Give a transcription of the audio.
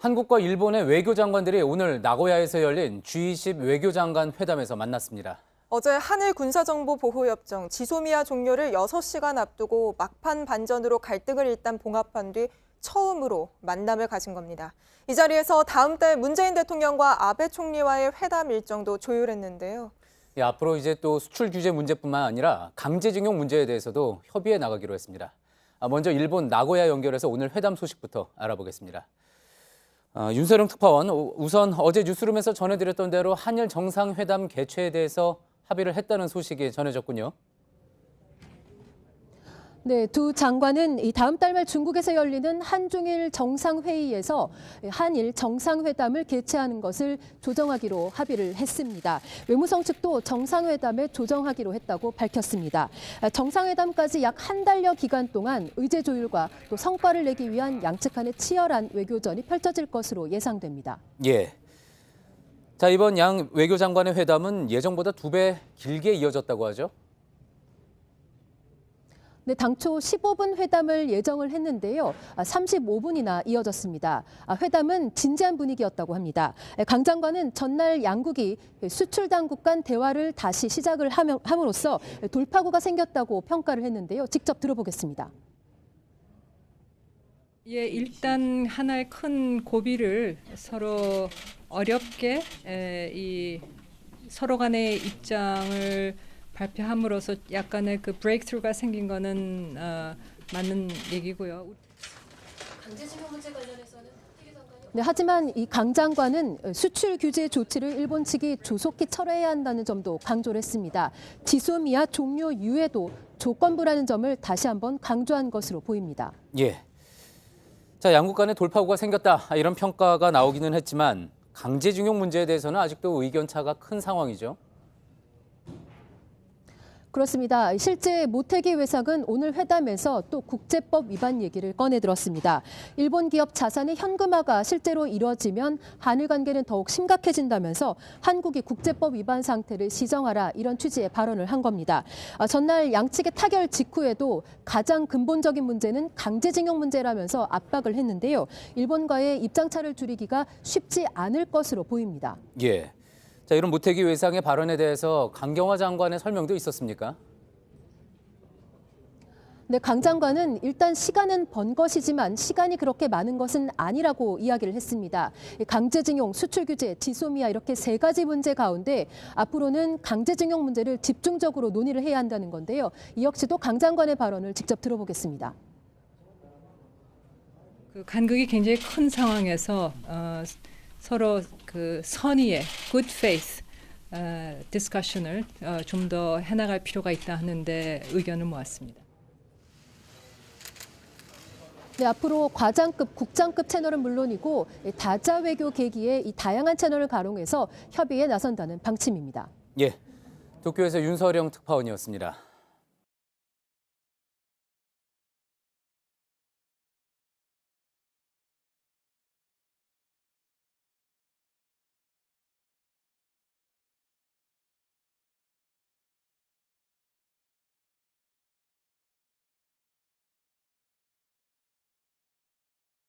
한국과 일본의 외교장관들이 오늘 나고야에서 열린 G20 외교장관 회담에서 만났습니다. 어제 한일 군사정보보호협정 지소미아 종료를 6시간 앞두고 막판 반전으로 갈등을 일단 봉합한 뒤 처음으로 만남을 가진 겁니다. 이 자리에서 다음 달 문재인 대통령과 아베 총리와의 회담 일정도 조율했는데요. 앞으로 이제 또 수출 규제 문제뿐만 아니라 강제징용 문제에 대해서도 협의해 나가기로 했습니다. 먼저 일본 나고야 연결해서 오늘 회담 소식부터 알아보겠습니다. 윤서령 특파원, 우선 어제 뉴스룸에서 전해드렸던 대로 한일 정상회담 개최에 대해서 합의를 했다는 소식이 전해졌군요. 네, 두 장관은 이 다음 달 말 중국에서 열리는 한중일 정상회의에서 한일 정상회담을 개최하는 것을 조정하기로 합의를 했습니다. 외무성 측도 정상회담에 조정하기로 했다고 밝혔습니다. 정상회담까지 약 한 달여 기간 동안 의제 조율과 또 성과를 내기 위한 양측 간의 치열한 외교전이 펼쳐질 것으로 예상됩니다. 예. 자, 이번 양 외교장관의 회담은 예정보다 2배 길게 이어졌다고 하죠? 네, 당초 15분 회담을 예정을 했는데요. 35분이나 이어졌습니다. 회담은 진지한 분위기였다고 합니다. 강 장관은 전날 양국이 수출 당국 간 대화를 다시 시작을 함으로써 돌파구가 생겼다고 평가를 했는데요. 직접 들어보겠습니다. 예, 일단 하나의 큰 고비를 서로 어렵게 서로 간의 입장을 발표함으로써 약간의 그 브레이크스루가 생긴 거는 맞는 얘기고요. 강제징용 문제 관련해서는 네, 하지만 이 강 장관은 수출 규제 조치를 일본 측이 조속히 철회해야 한다는 점도 강조를 했습니다. 지소미아 종료 이후에도 조건부라는 점을 다시 한번 강조한 것으로 보입니다. 예. 자, 양국 간에 돌파구가 생겼다, 이런 평가가 나오기는 했지만 강제징용 문제에 대해서는 아직도 의견 차가 큰 상황이죠. 그렇습니다. 실제 모테기 외상은 오늘 회담에서 또 국제법 위반 얘기를 꺼내들었습니다. 일본 기업 자산의 현금화가 실제로 이뤄지면 한일 관계는 더욱 심각해진다면서 한국이 국제법 위반 상태를 시정하라, 이런 취지의 발언을 한 겁니다. 전날 양측의 타결 직후에도 가장 근본적인 문제는 강제징용 문제라면서 압박을 했는데요. 일본과의 입장차를 줄이기가 쉽지 않을 것으로 보입니다. 예. 자, 이런 모태기 외상의 발언에 대해서 강경화 장관의 설명도 있었습니까? 네, 강 장관은 일단 시간은 번 것이지만 시간이 그렇게 많은 것은 아니라고 이야기를 했습니다. 강제징용, 수출 규제, 지소미아 이렇게 3가지 문제 가운데 앞으로는 강제징용 문제를 집중적으로 논의를 해야 한다는 건데요. 이 역시도 강 장관의 발언을 직접 들어보겠습니다. 그 간극이 굉장히 큰 상황에서 서로 그 선의의 good faith 디스커션을 좀 더 해나갈 필요가 있다 하는데 의견을 모았습니다. 네, 앞으로 과장급, 국장급 채널은 물론이고 다자 외교 계기에 이 다양한 채널을 가동해서 협의에 나선다는 방침입니다. 예. 도쿄에서 윤서령 특파원이었습니다.